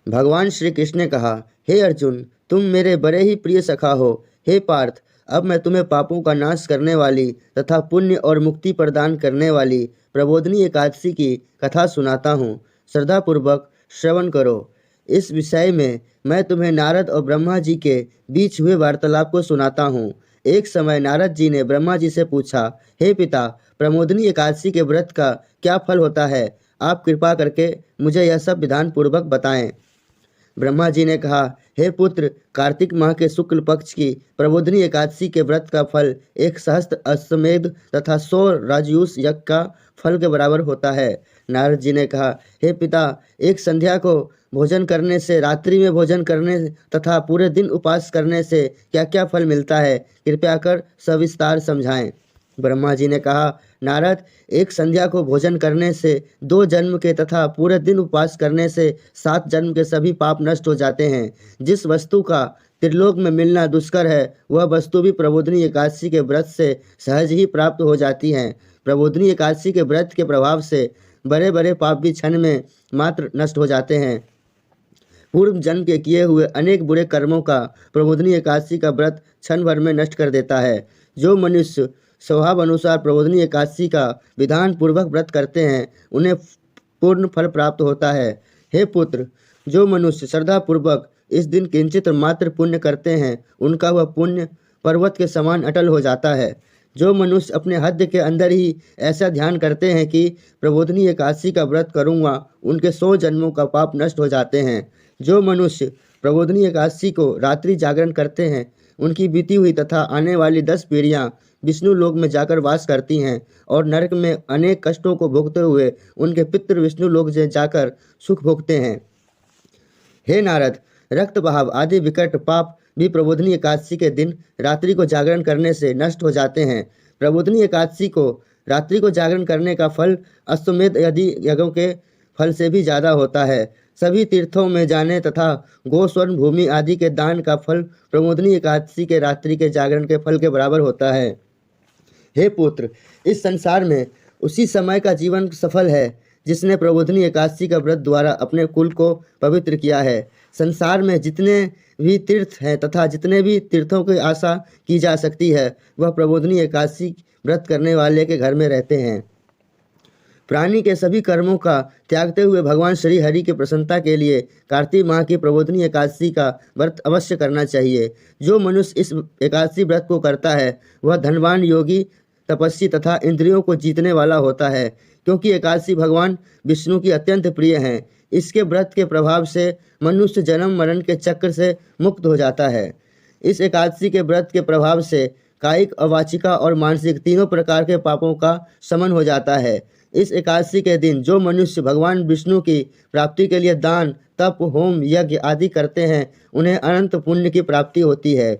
भगवान श्री कृष्ण ने कहा, हे अर्जुन, तुम मेरे बड़े ही प्रिय सखा हो। हे पार्थ, अब मैं तुम्हें पापों का नाश करने वाली तथा पुण्य और मुक्ति प्रदान करने वाली प्रबोधिनी एकादशी की कथा सुनाता हूँ। श्रद्धापूर्वक श्रवण करो। इस विषय में मैं तुम्हें नारद और ब्रह्मा जी के बीच हुए वार्तालाप को सुनाता हूँ। एक समय नारद जी ने ब्रह्मा जी से पूछा, हे पिता, प्रमोदिनी एकादशी के व्रत का क्या फल होता है? आप कृपा करके मुझे यह सब विधान पूर्वक बताएं। ब्रह्मा जी ने कहा, हे पुत्र, कार्तिक माह के शुक्ल पक्ष की प्रबोधिनी एकादशी के व्रत का फल 1 सहस्त्र अश्वमेध तथा 100 राजयूष यज्ञ का फल के बराबर होता है। नारद जी ने कहा, हे पिता, एक संध्या को भोजन करने से, रात्रि में भोजन करने तथा पूरे दिन उपवास करने से क्या क्या फल मिलता है? कृपया कर सविस्तार समझाएं। ब्रह्मा जी ने कहा, नारद, एक संध्या को भोजन करने से 2 जन्म के तथा पूरे दिन उपवास करने से 7 जन्म के सभी पाप नष्ट हो जाते हैं। जिस वस्तु का त्रिलोक में मिलना दुष्कर है, वह वस्तु भी प्रबोधिनी एकादशी के व्रत से सहज ही प्राप्त हो जाती है। प्रबोधिनी एकादशी के व्रत के प्रभाव से बड़े बड़े पाप भी क्षण में मात्र नष्ट हो जाते हैं। पूर्व जन्म के किए हुए अनेक बुरे कर्मों का प्रबोधिनी एकादशी का व्रत क्षण भर में नष्ट कर देता है। जो मनुष्य स्वभाव अनुसार प्रबोधिनी एकादशी का विधान पूर्वक व्रत करते हैं, उन्हें पूर्ण फल प्राप्त होता है। हे पुत्र, जो मनुष्य श्रद्धा पूर्वक इस दिन किंचित मात्र पुण्य करते हैं, उनका वह पुण्य पर्वत के समान अटल हो जाता है। जो मनुष्य अपने हद के अंदर ही ऐसा ध्यान करते हैं कि प्रबोधिनी एकादशी का व्रत करूँगा, उनके 100 जन्मों का पाप नष्ट हो जाते हैं। जो मनुष्य प्रबोधिनी एकादशी को रात्रि जागरण करते हैं, उनकी बीती हुई तथा आने वाली 10 पीढ़ियाँ विष्णु लोक में जाकर वास करती हैं और नरक में अनेक कष्टों को भोगते हुए उनके पितृ विष्णु लोक में जाकर सुख भोगते हैं। हे नारद, रक्त बहाव आदि विकट पाप भी प्रबोधिनी एकादशी के दिन रात्रि को जागरण करने से नष्ट हो जाते हैं। प्रबोधिनी एकादशी को रात्रि को जागरण करने का फल अश्वमेध आदि यज्ञों के फल से भी ज़्यादा होता है। सभी तीर्थों में जाने तथा गो स्वर्ण भूमि आदि के दान का फल प्रबोधिनी एकादशी के रात्रि के जागरण के फल के बराबर होता है। हे पुत्र, इस संसार में उसी समय का जीवन सफल है जिसने प्रबोधिनी एकादशी का व्रत द्वारा अपने कुल को पवित्र किया है। संसार में जितने भी तीर्थ हैं तथा जितने भी तीर्थों की आशा की जा सकती है, वह प्रबोधिनी एकादशी व्रत करने वाले के घर में रहते हैं। प्राणी के सभी कर्मों का त्यागते हुए भगवान श्री हरि की प्रसन्नता के लिए कार्तिक माह की प्रबोधिनी एकादशी का व्रत अवश्य करना चाहिए। जो मनुष्य इस एकादशी व्रत को करता है, वह धनवान, योगी, तपस्वी तथा इंद्रियों को जीतने वाला होता है, क्योंकि एकादशी भगवान विष्णु की अत्यंत प्रिय हैं। इसके व्रत के प्रभाव से मनुष्य जन्म मरण के चक्र से मुक्त हो जाता है। इस एकादशी के व्रत के प्रभाव से कायिक, अवाचिका और मानसिक तीनों प्रकार के पापों का शमन हो जाता है। इस एकादशी के दिन जो मनुष्य भगवान विष्णु की प्राप्ति के लिए दान, तप, होम, यज्ञ आदि करते हैं, उन्हें अनंत पुण्य की प्राप्ति होती है।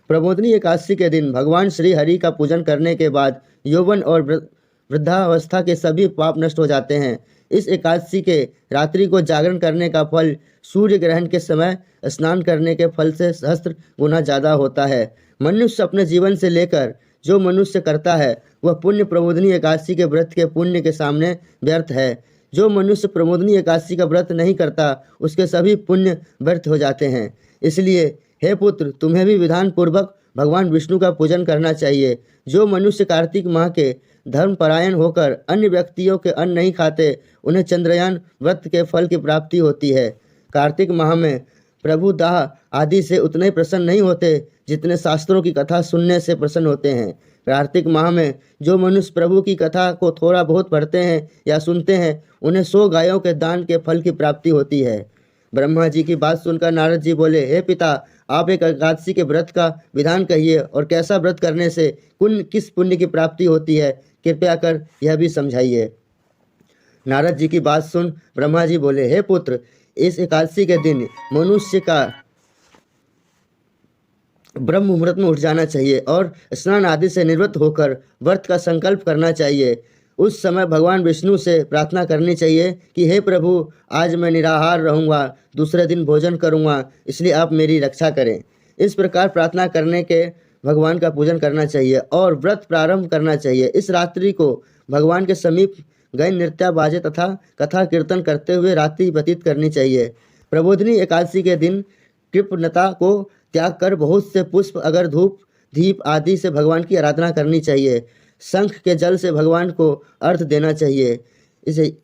प्रबोधिनी एकादशी के दिन भगवान श्री हरि का पूजन करने के बाद यौवन और वृद्धावस्था के सभी पाप नष्ट हो जाते हैं। इस एकादशी के रात्रि को जागरण करने का फल सूर्य ग्रहण के समय स्नान करने के फल से सहस्त्र गुना ज़्यादा होता है। मनुष्य अपने जीवन से लेकर जो मनुष्य करता है, वह पुण्य प्रबोधिनी एकादशी के व्रत के पुण्य के सामने व्यर्थ है। जो मनुष्य प्रबोधिनी एकादशी का व्रत नहीं करता, उसके सभी पुण्य व्यर्थ हो जाते हैं। इसलिए हे पुत्र, तुम्हें भी विधान पूर्वक भगवान विष्णु का पूजन करना चाहिए। जो मनुष्य कार्तिक माह के धर्मपरायण होकर अन्य व्यक्तियों के अन्न नहीं खाते, उन्हें चंद्रयान व्रत के फल की प्राप्ति होती है। कार्तिक माह में प्रभु दाह आदि से उतने प्रसन्न नहीं होते जितने शास्त्रों की कथा सुनने से प्रसन्न होते हैं। कार्तिक माह में जो मनुष्य प्रभु की कथा को थोड़ा बहुत पढ़ते हैं या सुनते हैं, उन्हें 100 गायों के दान के फल की प्राप्ति होती है। ब्रह्मा जी की बात सुनकर नारद जी बोले, हे पिता, आप एक एकादशी के व्रत का विधान कहिए और कैसा व्रत करने से किस पुण्य की प्राप्ति होती है, कृपया कर यह भी समझाइए। नारद जी की बात सुन ब्रह्मा जी बोले, हे पुत्र, इस एकादशी के दिन मनुष्य का ब्रह्म मुहूर्त में उठ जाना चाहिए और स्नान आदि से निवृत्त होकर व्रत का संकल्प करना चाहिए। उस समय भगवान विष्णु से प्रार्थना करनी चाहिए कि हे प्रभु, आज मैं निराहार रहूँगा, दूसरे दिन भोजन करूँगा, इसलिए आप मेरी रक्षा करें। इस प्रकार प्रार्थना करने के भगवान का पूजन करना चाहिए और व्रत प्रारंभ करना चाहिए। इस रात्रि को भगवान के समीप गए नृत्य बाजे तथा कथा कीर्तन करते हुए रात्रि व्यतीत करनी चाहिए। प्रबोधिनी एकादशी के दिन कृपणता को त्याग कर बहुत से पुष्प, अगर धूप, दीप आदि से भगवान की आराधना करनी चाहिए। शंख के जल से भगवान को अर्घ देना चाहिए।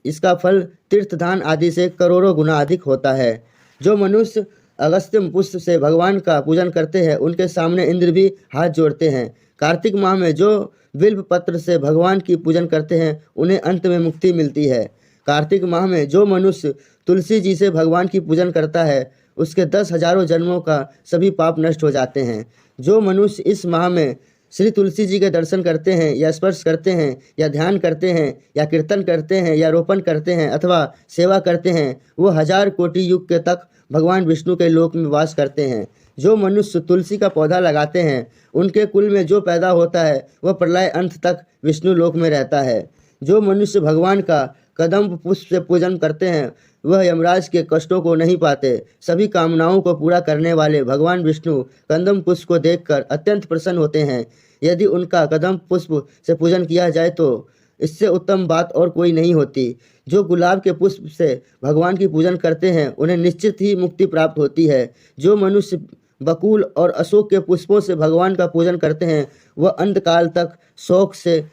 इसका फल तीर्थदान आदि से करोड़ों गुना अधिक होता है। जो मनुष्य अगस्त्य पुष्प से भगवान का पूजन करते हैं, उनके सामने इंद्र भी हाथ जोड़ते हैं। कार्तिक माह में जो बिल्व पत्र से भगवान की पूजन करते हैं, उन्हें अंत में मुक्ति मिलती है। कार्तिक माह में जो मनुष्य तुलसी जी से भगवान की पूजन करता है, उसके 10,000 जन्मों का सभी पाप नष्ट हो जाते हैं। जो मनुष्य इस माह में श्री तुलसी जी के दर्शन करते हैं, या स्पर्श करते हैं, या ध्यान करते हैं, या कीर्तन करते हैं, या रोपण करते हैं अथवा सेवा करते हैं, वो 1000 कोटि युग के तक भगवान विष्णु के लोक में वास करते हैं। जो मनुष्य तुलसी का पौधा लगाते हैं, उनके कुल में जो पैदा होता है, वह प्रलय अंत तक विष्णु लोक में रहता है। जो मनुष्य भगवान का कदम्ब पुष्प से पूजन करते हैं, वह यमराज के कष्टों को नहीं पाते। सभी कामनाओं को पूरा करने वाले भगवान विष्णु कदम्ब पुष्प को देखकर अत्यंत प्रसन्न होते हैं। यदि उनका कदम्ब पुष्प से पूजन किया जाए तो इससे उत्तम बात और कोई नहीं होती। जो गुलाब के पुष्प से भगवान की पूजन करते हैं, उन्हें निश्चित ही मुक्ति प्राप्त होती है। जो मनुष्य बकुल और अशोक के पुष्पों से भगवान का पूजन करते हैं, वह अंतकाल तक शोक से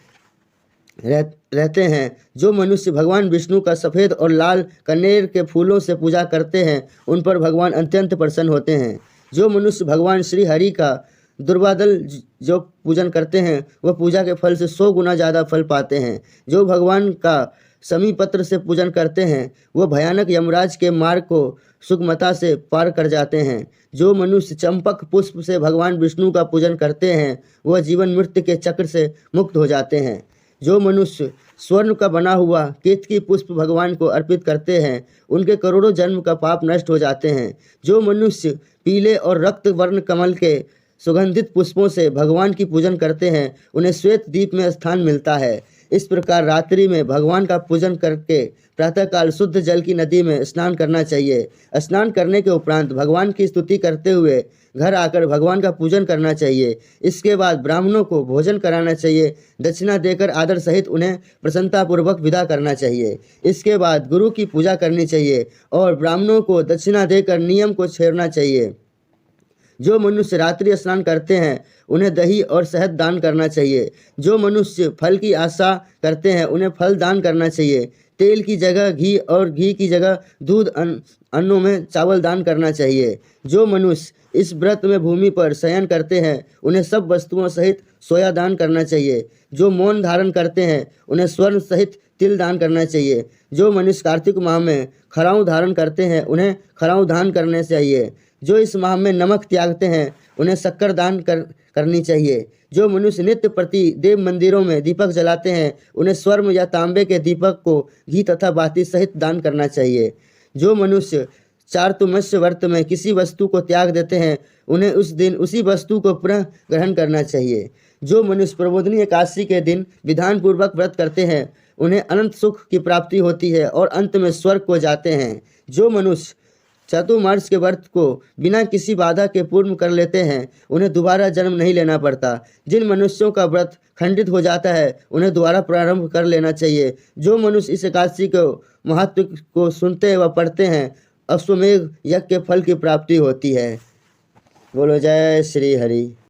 रहते हैं। जो मनुष्य भगवान विष्णु का सफ़ेद और लाल कनेर के फूलों से पूजा करते हैं, उन पर भगवान अत्यंत प्रसन्न होते हैं। जो मनुष्य भगवान श्री हरि का दुर्वादल जो पूजन करते हैं, वह पूजा के फल से 100 गुना ज़्यादा फल पाते हैं। जो भगवान का समी पत्र से पूजन करते हैं, वह भयानक यमराज के मार्ग को सुगमता से पार कर जाते हैं। जो मनुष्य चंपक पुष्प से भगवान विष्णु का पूजन करते हैं, वह जीवन मृत्यु के चक्र से मुक्त हो जाते हैं। जो मनुष्य स्वर्ण का बना हुआ केतकी पुष्प भगवान को अर्पित करते हैं, उनके करोड़ों जन्म का पाप नष्ट हो जाते हैं। जो मनुष्य पीले और रक्त वर्ण कमल के सुगंधित पुष्पों से भगवान की पूजन करते हैं, उन्हें श्वेत दीप में स्थान मिलता है। इस प्रकार रात्रि में भगवान का पूजन करके प्रातःकाल शुद्ध जल की नदी में स्नान करना चाहिए। स्नान करने के उपरांत भगवान की स्तुति करते हुए घर आकर भगवान का पूजन करना चाहिए। इसके बाद ब्राह्मणों को भोजन कराना चाहिए। दक्षिणा देकर आदर सहित उन्हें प्रसन्नतापूर्वक विदा करना चाहिए। इसके बाद गुरु की पूजा करनी चाहिए और ब्राह्मणों को दक्षिणा देकर नियम को छेड़ना चाहिए। जो मनुष्य रात्रि स्नान करते हैं, उन्हें दही और शहद दान करना चाहिए। जो मनुष्य फल की आशा करते हैं, उन्हें फल दान करना चाहिए। तेल की जगह घी और घी की जगह दूध, अन्नों में चावल दान करना चाहिए। जो मनुष्य इस व्रत में भूमि पर शयन करते हैं, उन्हें सब वस्तुओं सहित सोया दान करना चाहिए। जो मौन धारण करते हैं, उन्हें स्वर्ण सहित तिल दान करना चाहिए। जो मनुष्य कार्तिक माह में खराऊ धारण करते हैं, उन्हें खराऊ दान करने चाहिए। जो इस माह में नमक त्यागते हैं, उन्हें शक्कर दान करनी चाहिए। जो मनुष्य नित्य प्रति देव मंदिरों में दीपक जलाते हैं, उन्हें स्वर्ण या तांबे के दीपक को घी तथा बाती सहित दान करना चाहिए। जो मनुष्य चातुर्मास्य व्रत में किसी वस्तु को त्याग देते हैं, उन्हें उस दिन उसी वस्तु को पुनः ग्रहण करना चाहिए। जो मनुष्य प्रबोधिनी एकादशी के दिन विधान पूर्वक व्रत करते हैं, उन्हें अनंत सुख की प्राप्ति होती है और अंत में स्वर्ग को जाते हैं। जो मनुष्य चातुर्मास्य के व्रत को बिना किसी बाधा के पूर्ण कर लेते हैं, उन्हें दोबारा जन्म नहीं लेना पड़ता। जिन मनुष्यों का व्रत खंडित हो जाता है, उन्हें दोबारा प्रारंभ कर लेना चाहिए। जो मनुष्य इस एकादशी को महत्व को सुनते व पढ़ते हैं, अश्वमेध यज्ञ के फल की प्राप्ति होती है। बोलो जय श्री हरि।